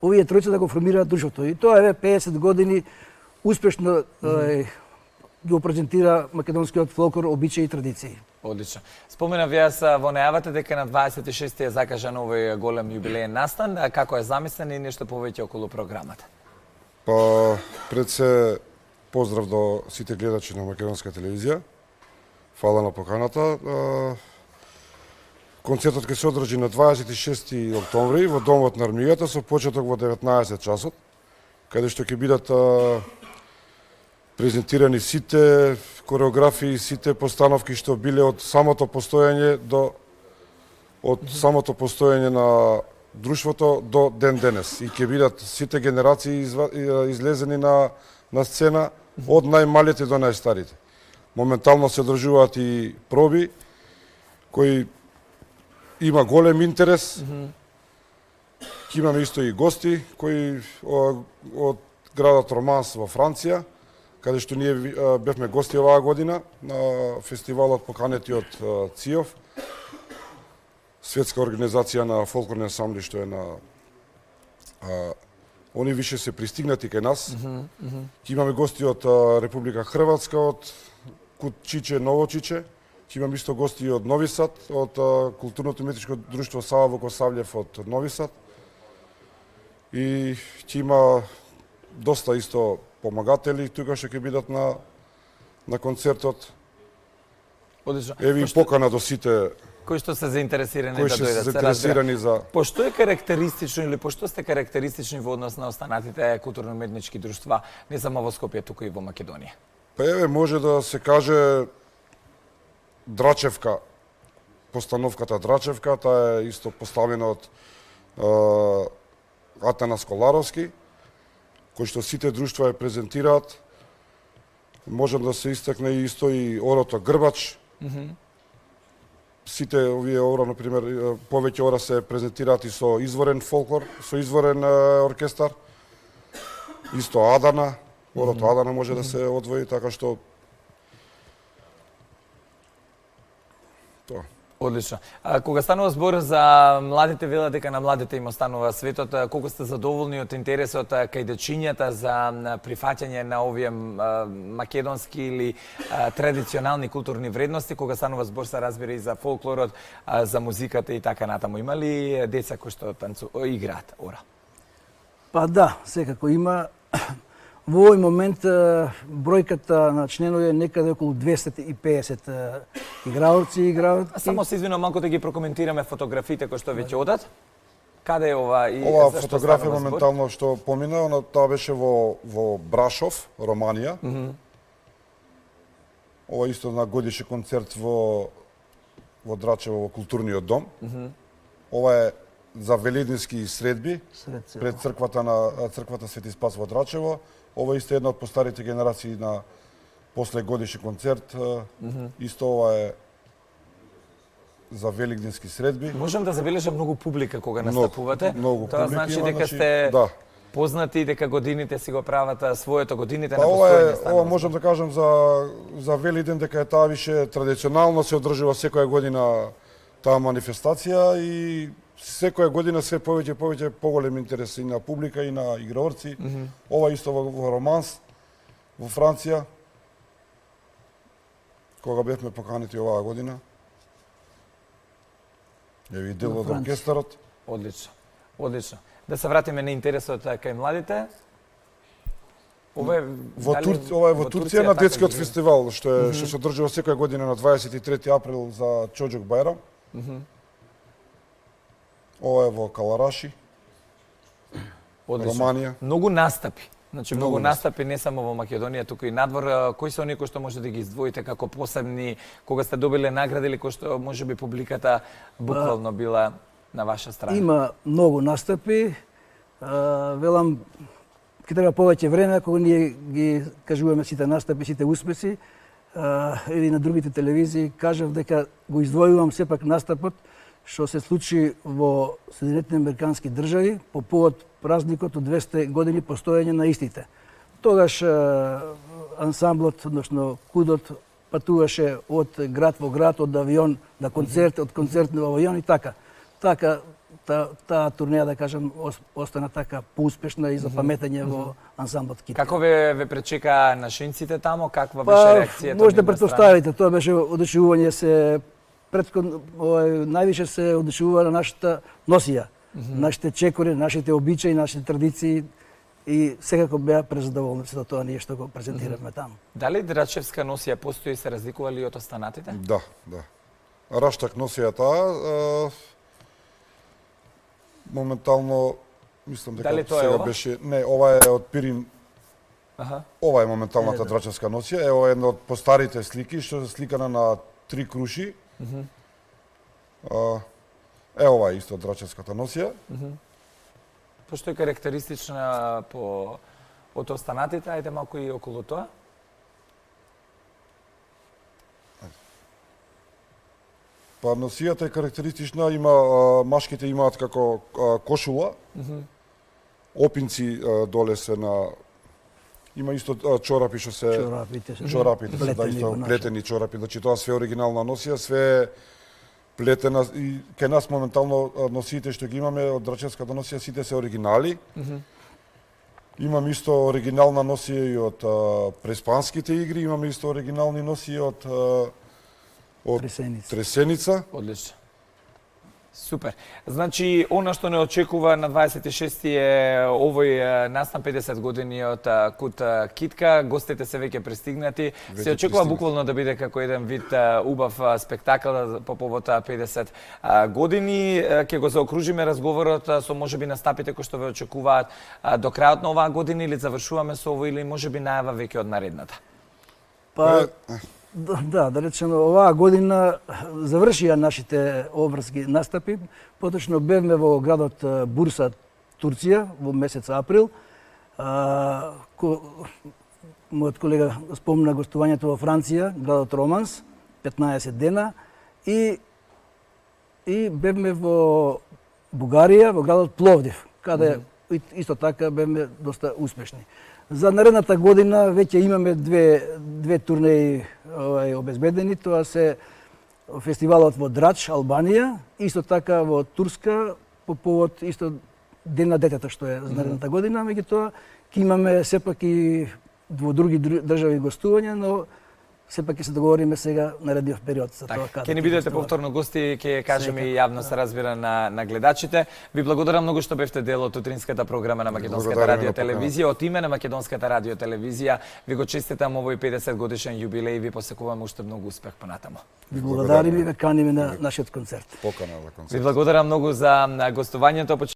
овие тројца да го формираат друштвото. И тоа е 50 години успешно го презентира македонскиот фолклор, обичаи и традиции. Одлично. Спомена вие во најавата дека на 26 е закажан овој голем јубилеен настан. Како е замислен и нешто повеќе околу програмата? Па, пред се поздрав до сите гледачи на македонска телевизија. Фала на поканата. Концертот ќе се одржи на 26 октомври во Домот на армијата со почеток во 19 часот, каде што ќе бидат презентирани сите кореографии, сите постановки што биле од самото постоење на друштвото до ден денес. И ќе бидат сите генерации излезени на сцена, од најмалите до најстарите. Моментално се одржуваат и проби, кои има голем интерес. Ќе имаме исто и гости кои од градот Романс во Франција, каде што ние бевме гости оваа година на фестивалот поканети од ЦИОВ, светска организација на фолклорни ансамбли, што е на они више се пристигнати кај нас. Ќе имаме гости од Република Хрватска, од Кутчиче, Новочиче. Ќе имаме исто гости од Нови Сад, од културното уметничко друштво Сава Вокосавлев од Нови Сад. И ќе има доста исто помагатели тука што ќе бидат на концертот. Одлично. Еви и покана до сите кои што се заинтересирани кои да што се дојдат. заинтересирани за... Пошто е карактеристично или пошто сте карактеристични во однос на останатите културно-уметнички друштва, не само во Скопје, туку и во Македонија? Па еве, може да се каже Драчевка, постановката Драчевка, таа е исто поставена од Атанас Коларовски, кој што сите друштва ја презентираат. Можам да се истакне исто и Орото Грбач. Сите овие ора, например, повеќе ора се презентираат и со изворен фолклор, со изворен оркестар. Исто Адана, Орото Адана може да се одвои, така што тоа. Одлично. Кога станува збор за младите, вела дека на младите им останува светот, колку сте задоволни од интересот кај дечињата за прифаќање на овие македонски или традиционални културни вредности, кога станува збор се разбира и за фолклорот, за музиката и така натаму. Има ли деца кои што играат ора? Па да, секако има. Во овој момент бројката на членови е некаде околу 250 играорци играат. Само се извинувам малку да ги прокоментираме фотографиите кои што веќе одат. Каде е ова и ова зашто фотографија станува збор? моментално што помина, таа беше во Брашов, Романија. Ова исто на годишен концерт во Драчево во културниот дом. Ова е за велидински средби пред црквата Свети Спас во Драчево. Ова исто е една од постарите генерации на после годишен концерт. Исто ова е за великденски средби. Можам да забележам многу публика кога настапувате. Многу Тоа публика значи има, дека значи, сте да. познати, дека годините си го прават своето, годините Па на постојање станува. ова можам да кажам за Велиден дека е таа више традиционално се одржува секоја година таа манифестација и секоја година се повеќе поголем интерес и на публика и на играорци. Ова исто во Романс во Франција кога бевме поканети оваа година. Еви дел од оркестарот. Одлично. Одлично. Да се вратиме на интересот кај младите. Ова е во Турција на детскиот фестивал што се одржува секоја година на 23 април за Чоџук Бајрам. Ова е во Калараши, Романија. Многу настапи. Значи многу настапи не само во Македонија, туку и надвор. Кои се оние кои што може да ги издвоите како посебни, кога сте добиле награди или кои што можеби публиката буквално била на ваша страна? Има многу настапи. Велам, ќе треба повеќе време кога ние ги кажуваме сите настапи, сите успеси. Или на другите телевизии кажав дека го издвојувам сепак настапот што се случи во Соединетите Американски држави по повод празникот од 200 години постоење на истите. Тогаш ансамблот, односно кудот, патуваше од град во град, од авион на концерт, од концерт на авион и така. Така, таа турнеја, да кажем, остана така поуспешна и за паметење во ансамблот Китка. Како ве пречека нашинците тамо? Каква беше реакцијата? Може да од нивна претпоставите, тоа беше одушевување се највише се одушевува на нашата носија, нашите чекори, нашите обичаи, нашите традиции и секако беа презадоволни со тоа ние што го презентиравме таму. Дали Драчевска носија постои и се разликува ли од останатите? Да, да. Раштак носија таа, моментално, мислам дека Дали тоа е сега ова? беше... Не, ова е од Пирин, Аха. ова е моменталната драчевска носија. Ова е една од постарите слики, што е сликана на 3 круши. Ова е исто драчевската носија. Пошто е карактеристична од останатите, ајде малку и околу тоа. Па носијата е карактеристична, машките имаат како кошула, опинци доле се на... Има исто чорапи што се... Чорапите се, да, плетени исто во наша. плетени чорапи, значи тоа све оригинална носија, све плетена и кај нас моментално носиите што ги имаме од драчевската носија сите се оригинали. Имам исто оригинална носија и од преспанските игри, имаме исто оригинални носии од Тресеница. Одлично. Супер. Значи, она што не очекува на 26 е овој настан 50 години од Кут Китка. Гостите се веќе пристигнати. Се очекува буквално да биде како еден вид убав спектакл по повод 50 години. Ќе го заокружиме разговорот со можеби настапите кои што ве очекуваат до крајот на оваа година или завршуваме со ово или можеби најава веќе од наредната. Па, да речеме, оваа година завршија нашите обврски настапи. Поточно бевме во градот Бурса, Турција, во месец април. Мојот колега спомна гостувањето во Франција, градот Романс, 15 дена. И бевме во Бугарија, во градот Пловдив, каде исто така бевме доста успешни. За наредната година веќе имаме две турнеи обезбедени. Тоа се фестивалот во Драч, Албанија, исто така во Турска по повод исто Ден на детето што е за наредната година, меѓутоа ќе имаме сепак и во други држави гостувања, но сепак ќе се договориме сега наредниот период за тоа каде. Ќе ни бидете повторно гости, ќе кажеме и јавно се разбира на гледачите. Ви благодарам многу што бевте дел од утринската програма на Македонската радио телевизија. Од име на Македонската радио телевизија ви го честитам овој 50 годишен јубилеј и ви посекувам уште многу успех понатаму. Ви благодариме и ве каниме на нашиот концерт. Покана за концерт. Ви благодарам многу за гостувањето.